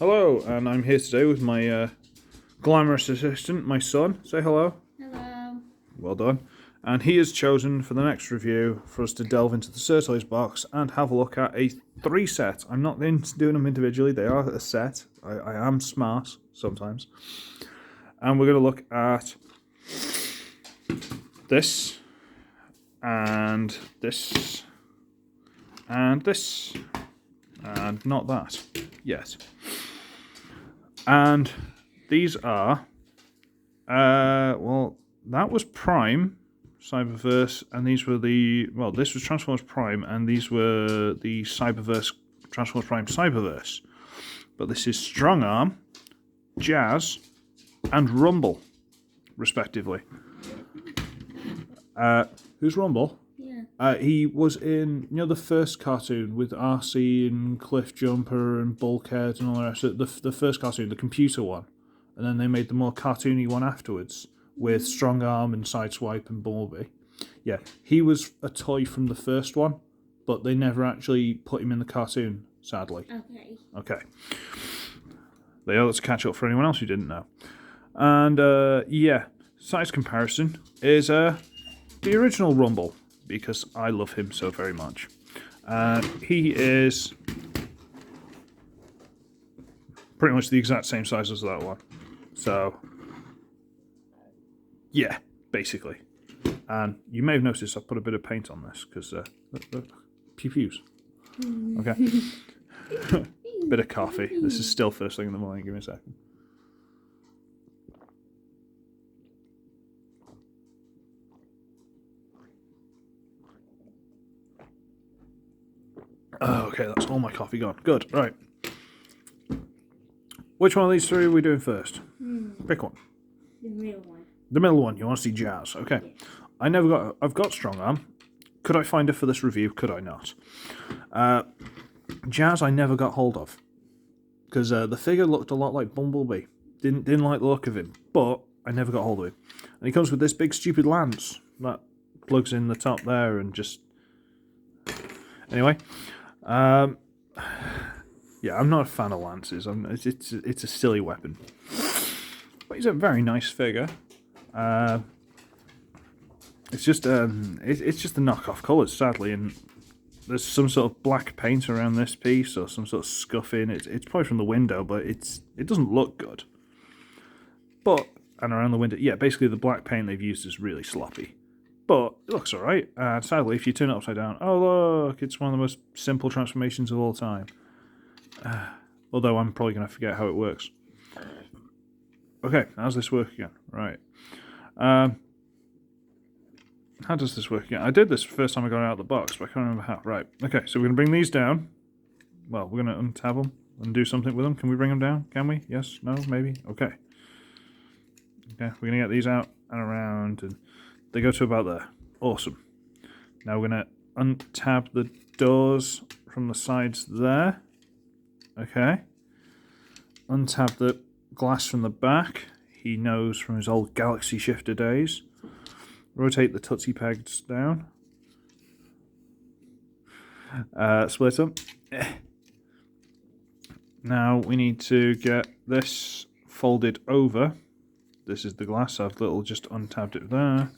Hello, and I'm here today with my glamorous assistant, my son. Say hello. Hello. Well done. And he has chosen for the next review for us to delve into the SirToys box and have a look at a 3 set. I'm not doing them individually, they are a set. I am smart sometimes. And we're going to look at this, and this, and this, and not that yet. And these are, well, that was Prime, Cyberverse, and these were this was Transformers Prime, and these were the Cyberverse, Transformers Prime Cyberverse. But this is Strongarm, Jazz, and Rumble, respectively. Who's Rumble? Yeah. He was in, the first cartoon with RC and Cliff Jumper and Bulkhead and all the rest of it. The first cartoon, the computer one. And then they made the more cartoony one afterwards with Strongarm and Sideswipe and Bumblebee. Yeah, he was a toy from the first one, but they never actually put him in the cartoon, sadly. Okay. There, let's catch up for anyone else who didn't know. And, size comparison is the original Rumble, because I love him so very much. He is pretty much the exact same size as that one. So, yeah, basically. And you may have noticed I've put a bit of paint on this, because, pew-pews. Okay. Bit of coffee. This is still first thing in the morning. Give me a second. Okay, that's all my coffee gone. Good, right. Which one of these three are we doing first? Pick one. The middle one. The middle one. You want to see Jazz? Okay. Yeah. I've got Strongarm. Could I find her for this review? Could I not? Jazz I never got hold of, because the figure looked a lot like Bumblebee. Didn't like the look of him, but I never got hold of him. And he comes with this big stupid lance that plugs in the top there and just... Anyway, yeah, I'm not a fan of lances. It's a silly weapon, but he's a very nice figure. It's just it's just the knockoff colours, sadly, and there's some sort of black paint around this piece or some sort of scuffing. It's probably from the window, but it doesn't look good. And around the window, yeah, basically the black paint they've used is really sloppy. But it looks alright. Sadly, if you turn it upside down, oh look, it's one of the most simple transformations of all time. Although I'm probably going to forget how it works. Okay, how's this work again? Right. How does this work again? I did this the first time I got it out of the box, but I can't remember how. Right, okay, so we're going to bring these down. Well, we're going to untab them and do something with them. Can we bring them down? Can we? Yes? No? Maybe? Okay. Okay, we're going to get these out and around, and they go to about there. Awesome. Now we're going to untab the doors from the sides there. Okay. Untab the glass from the back. He knows from his old Galaxy Shifter days. Rotate the Tootsie pegs down. Split them. Now we need to get this folded over. This is the glass. I've just untabbed it there.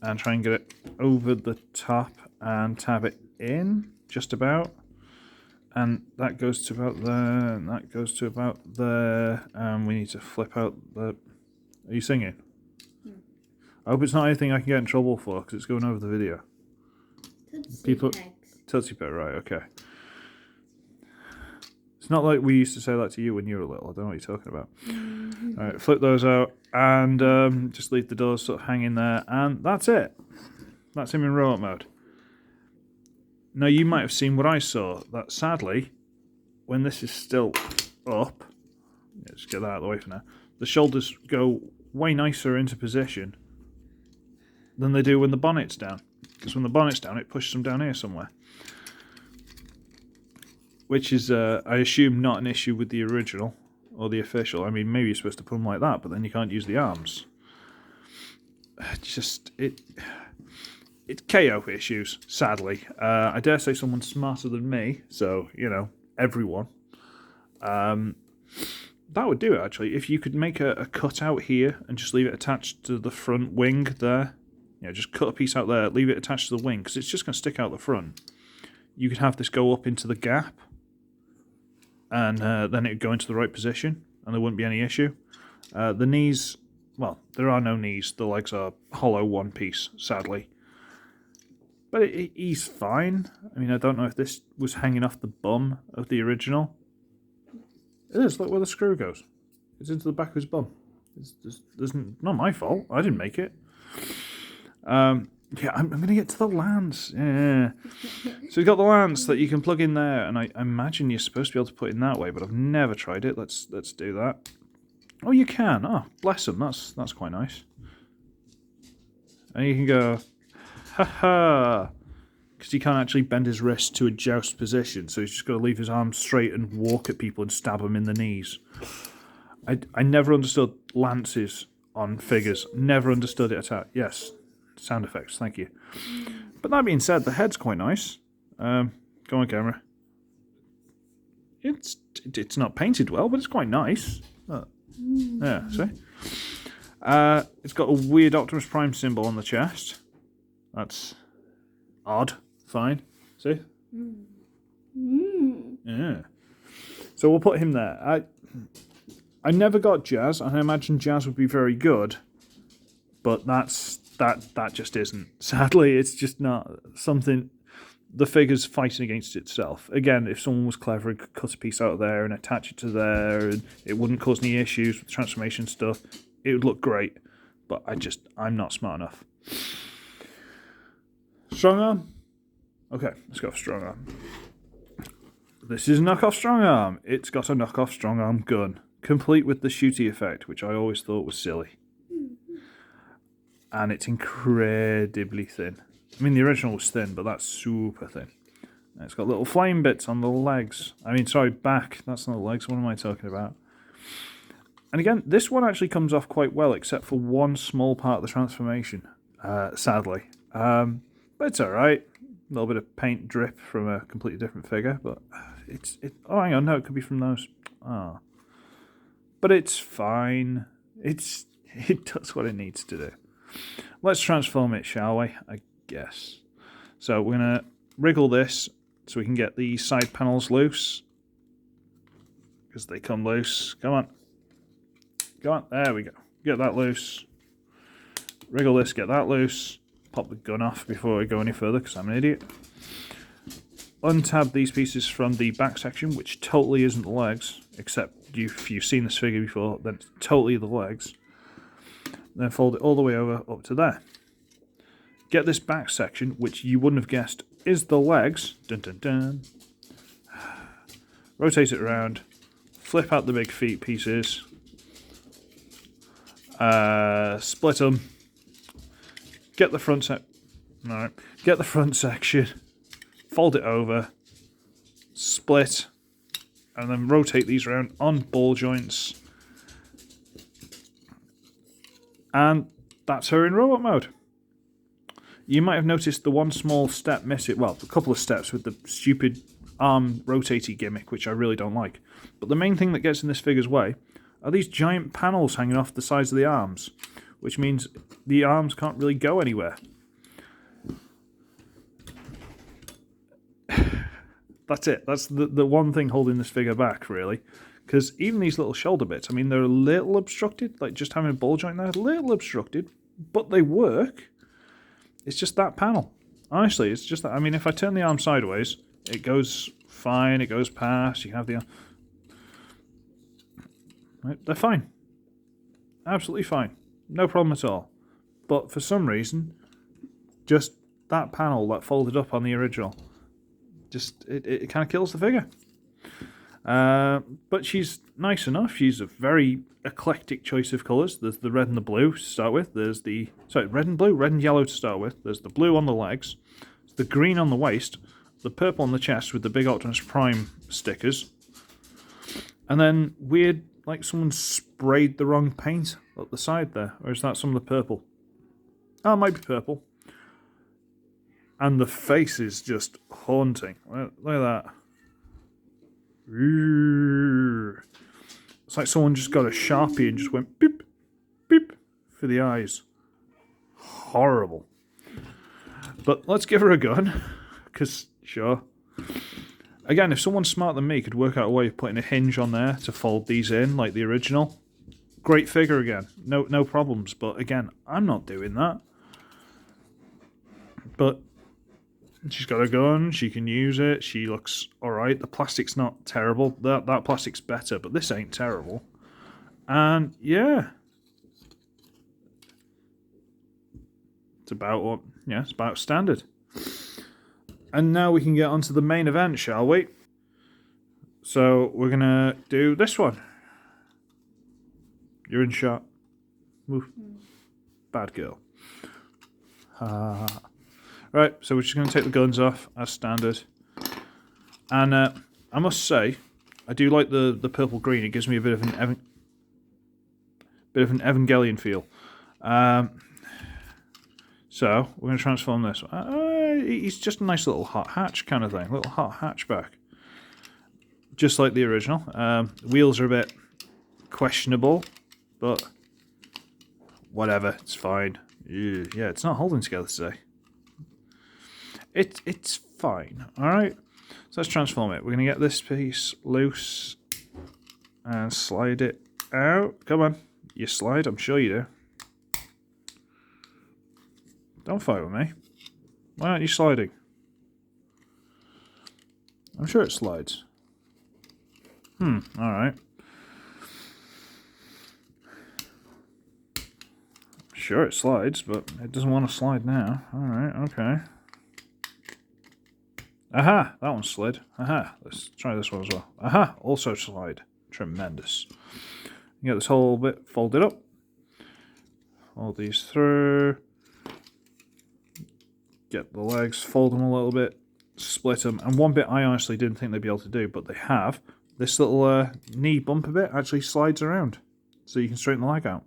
And try and get it over the top and tab it in, just about. And that goes to about there, and that goes to about there. And we need to flip out the... Are you singing? I hope it's not anything I can get in trouble for, because it's going over the video. Tootsie Peg, right, okay. It's not like we used to say that to you when you were little. I don't know what you're talking about. Alright, flip those out, and just leave the doors sort of hanging there, and that's it. That's him in robot mode. Now, you might have seen what I saw, that sadly, when this is still up, let's get that out of the way for now, the shoulders go way nicer into position than they do when the bonnet's down. Because when the bonnet's down, it pushes them down here somewhere. Which is, I assume, not an issue with the original or the official. I mean, maybe you're supposed to put them like that, but then you can't use the arms. It's KO issues, sadly. I dare say someone smarter than me, so, everyone, That would do it, actually. If you could make a cutout here and just leave it attached to the front wing there. Just cut a piece out there, leave it attached to the wing, because it's just going to stick out the front. You could have this go up into the gap, and then it would go into the right position, and there wouldn't be any issue. The knees, well, there are no knees. The legs are hollow one piece, sadly. But he's fine. I mean, I don't know if this was hanging off the bum of the original. It is, look where the screw goes. It's into the back of his bum. It's not my fault. I didn't make it. Yeah, I'm going to get to the lance. Yeah. So you've got the lance that you can plug in there, and I imagine you're supposed to be able to put it in that way, but I've never tried it. Let's do that. Oh, you can. Oh, bless him. That's quite nice. And you can go, ha, because he can't actually bend his wrist to a joust position, so he's just got to leave his arms straight and walk at people and stab them in the knees. I never understood lances on figures. Never understood it at all. Yes. Sound effects, thank you. But that being said, the head's quite nice. Go on, camera. It's not painted well, but it's quite nice. Yeah, see? It's got a weird Optimus Prime symbol on the chest. That's odd. Fine. See? Yeah. So we'll put him there. I never got Jazz, and I imagine Jazz would be very good, but that just isn't. Sadly, it's just not something. The figure's fighting against itself. Again, if someone was clever and could cut a piece out of there and attach it to there, and it wouldn't cause any issues with the transformation stuff, it would look great. But I'm not smart enough. Strongarm? Okay, let's go for Strongarm. This is a knockoff Strongarm. It's got a knockoff Strongarm gun, complete with the shooty effect, which I always thought was silly. And it's incredibly thin. I mean, the original was thin, but that's super thin. And it's got little flame bits on the legs. Back. That's not the legs. What am I talking about? And again, this one actually comes off quite well, except for one small part of the transformation, sadly. But it's alright. A little bit of paint drip from a completely different figure, but oh, hang on, no, it could be from those. Ah. But it's fine. It does what it needs to do. Let's transform it, shall we? I guess. So we're going to wriggle this so we can get the side panels loose. Because they come loose. Come on. Come on. There we go. Get that loose. Wriggle this, get that loose. Pop the gun off before we go any further because I'm an idiot. Untab these pieces from the back section, which totally isn't the legs. Except if you've seen this figure before, then it's totally the legs. Then fold it all the way over up to there. Get this back section, which you wouldn't have guessed is the legs. Dun dun dun. Rotate it around. Flip out the big feet pieces. Split them. Get the front Get the front section. Fold it over. Split. And then rotate these around on ball joints. And that's her in robot mode. You might have noticed the one small step missing. Well, a couple of steps with the stupid arm rotatey gimmick, which I really don't like. But the main thing that gets in this figure's way are these giant panels hanging off the sides of the arms, which means the arms can't really go anywhere. That's it. That's the one thing holding this figure back, really. Because even these little shoulder bits, I mean, they're a little obstructed. Like, just having a ball joint there, a little obstructed. But they work. It's just that panel. Honestly, it's just that. I mean, if I turn the arm sideways, it goes fine. It goes past. You can have the arm. Right, they're fine. Absolutely fine. No problem at all. But for some reason, just that panel that folded up on the original, just it kind of kills the figure. But she's nice enough. She's a very eclectic choice of colours. There's the red and the blue to start with. There's the red and blue, red and yellow to start with. There's the blue on the legs. There's the green on the waist. The purple on the chest with the big Optimus Prime stickers. And then weird, like someone sprayed the wrong paint up the side there. Or is that some of the purple? Oh, it might be purple. And the face is just haunting. Look at that. It's like someone just got a Sharpie and just went beep, beep for the eyes. Horrible. But let's give her a gun, because sure. Again, if someone smarter than me could work out a way of putting a hinge on there to fold these in like the original, great figure again. No problems. But again, I'm not doing that. But she's got a gun. She can use it. She looks alright. The plastic's not terrible. That plastic's better, but this ain't terrible. And yeah. It's about standard. And now we can get onto the main event, shall we? So we're gonna do this one. You're in shot. Move. Bad girl. Right, so we're just gonna take the guns off as standard. And I must say, I do like the purple green. It gives me a bit of an Evangelion feel. So we're going to transform this. He's just a nice little hot hatch kind of thing, little hot hatchback, just like the original. Wheels are a bit questionable, but whatever, it's fine. Yeah, it's not holding together today. It's fine. All right. So let's transform it. We're going to get this piece loose and slide it out. Come on, you slide. I'm sure you do. Don't fight with me. Why aren't you sliding? I'm sure it slides. Alright. Sure it slides, but it doesn't want to slide now. Alright, okay. Aha! That one slid. Aha! Let's try this one as well. Aha! Also slide. Tremendous. You get this whole bit folded up. Fold these through. Get the legs, fold them a little bit, split them. And one bit I honestly didn't think they'd be able to do, but they have. This little knee bumper bit actually slides around, so you can straighten the leg out.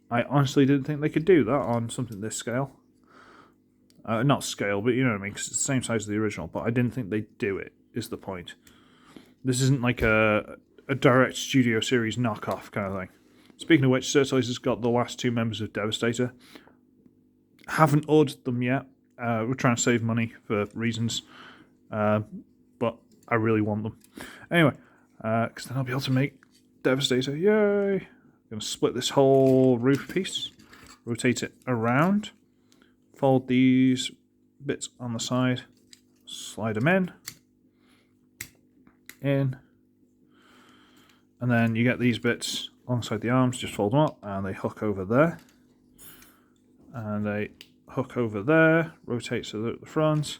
I honestly didn't think they could do that on something this scale. Not scale, but you know what I mean, because it's the same size as the original, but I didn't think they'd do it, is the point. This isn't like a direct Studio Series knockoff kind of thing. Speaking of which, SirToys has got the last two members of Devastator. Haven't ordered them yet. We're trying to save money for reasons, but I really want them. Anyway, because then I'll be able to make Devastator. Yay! I'm going to split this whole roof piece, rotate it around, fold these bits on the side, slide them in, and then you get these bits alongside the arms, just fold them up, and they hook over there. And they hook over there, rotate so they're at the front.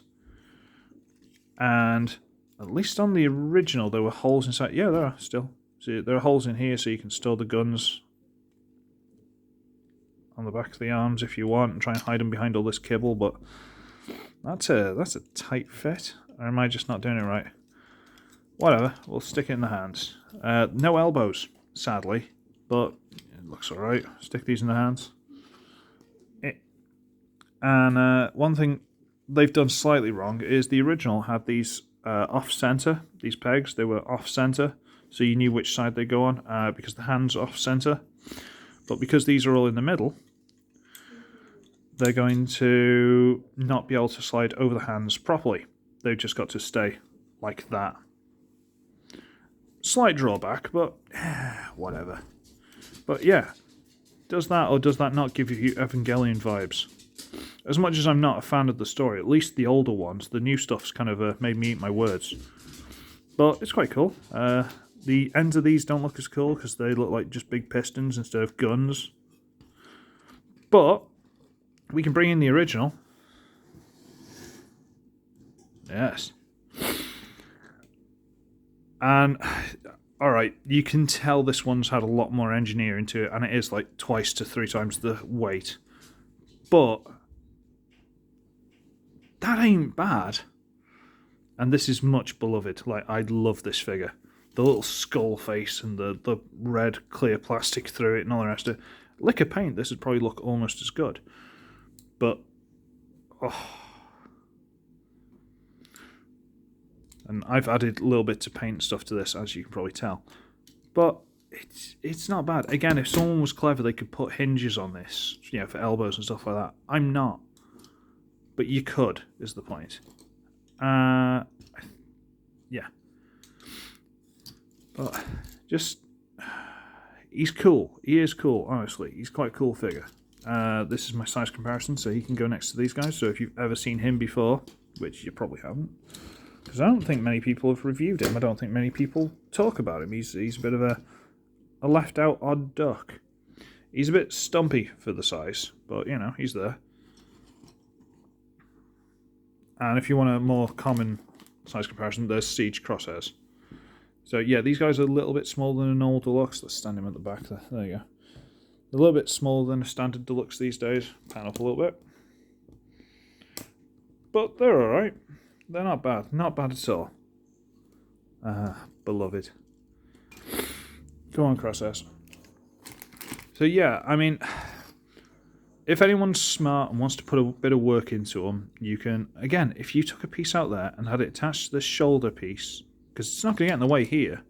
And at least on the original, there were holes inside. Yeah, there are still. See, there are holes in here so you can store the guns on the back of the arms if you want and try and hide them behind all this kibble. But that's a tight fit. Or am I just not doing it right? Whatever, we'll stick it in the hands. No elbows, sadly, but it looks alright. Stick these in the hands. And one thing they've done slightly wrong is the original had these off-center, these pegs, they were off-center, so you knew which side they go on because the hand's off-center. But because these are all in the middle, they're going to not be able to slide over the hands properly. They've just got to stay like that. Slight drawback, but whatever. But yeah, does that or does that not give you Evangelion vibes? As much as I'm not a fan of the story, at least the older ones, the new stuff's kind of made me eat my words. But it's quite cool. The ends of these don't look as cool because they look like just big pistons instead of guns. But we can bring in the original. Yes. And, alright, you can tell this one's had a lot more engineering to it, and it is like twice to 3 times the weight. But that ain't bad. And this is much beloved. Like, I love this figure. The little skull face and the red clear plastic through it and all the rest of it. Lick of paint, this would probably look almost as good. But, oh. And I've added little bits of paint stuff to this, as you can probably tell. But it's not bad. Again, if someone was clever, they could put hinges on this, you know, for elbows and stuff like that. I'm not. But you could, is the point. Yeah. But just... He's cool. He is cool, honestly. He's quite a cool figure. This is my size comparison, so he can go next to these guys. So if you've ever seen him before, which you probably haven't, because I don't think many people have reviewed him. I don't think many people talk about him. He's a bit of a left-out odd duck. He's a bit stumpy for the size, but, you know, he's there. And if you want a more common size comparison, there's Siege Crosshairs. So, yeah, these guys are a little bit smaller than an old deluxe. Let's stand him at the back there. There you go. A little bit smaller than a standard deluxe these days. Pan up a little bit. But they're alright. They're not bad. Not bad at all. Beloved. Go on, Crosshairs. So, yeah, I mean, if anyone's smart and wants to put a bit of work into them, you can, again, if you took a piece out there and had it attached to the shoulder piece, because it's not going to get in the way here,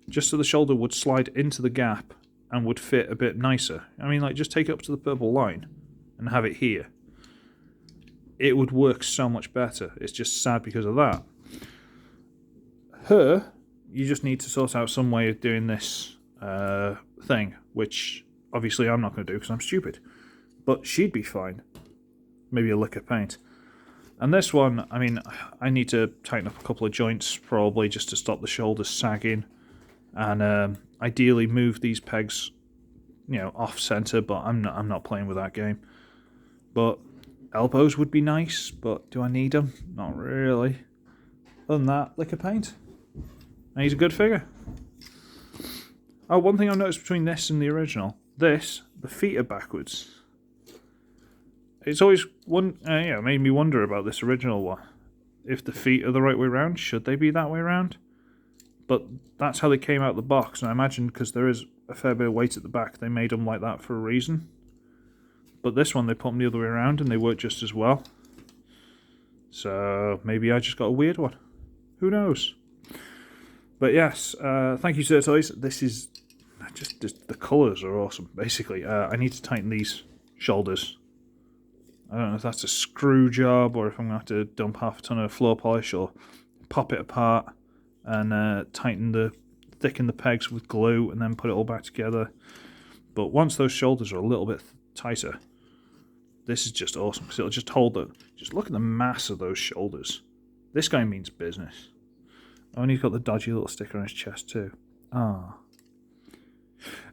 just so the shoulder would slide into the gap and would fit a bit nicer. I mean, like, just take it up to the purple line and have it here. It would work so much better. It's just sad because of that. Her, you just need to sort out some way of doing this thing, which obviously I'm not going to do because I'm stupid. But she'd be fine. Maybe a lick of paint. And this one, I mean, I need to tighten up a couple of joints, probably, just to stop the shoulders sagging. And ideally move these pegs, you know, off-center, but I'm not playing with that game. But elbows would be nice, but do I need them? Not really. Other than that, lick of paint. And he's a good figure. Oh, one thing I've noticed between this and the original. This, the feet are backwards. It's always made me wonder about this original one. If the feet are the right way around, should they be that way around? But that's how they came out of the box, and I imagine because there is a fair bit of weight at the back, they made them like that for a reason. But this one, they put them the other way around, and they work just as well. So maybe I just got a weird one. Who knows? But yes, thank you, SirToys. This is just the colours are awesome. Basically, I need to tighten these shoulders. I don't know if that's a screw job or if I'm going to have to dump half a ton of floor polish or pop it apart and thicken the pegs with glue and then put it all back together. But once those shoulders are a little bit tighter, this is just awesome because it'll just hold them. Just look at the mass of those shoulders. This guy means business. Oh, and he's got the dodgy little sticker on his chest too. Ah.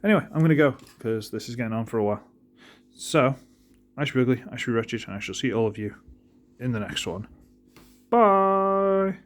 Anyway, I'm going to go because this is getting on for a while. So, I should be ugly, I should be wretched, and I shall see all of you in the next one. Bye!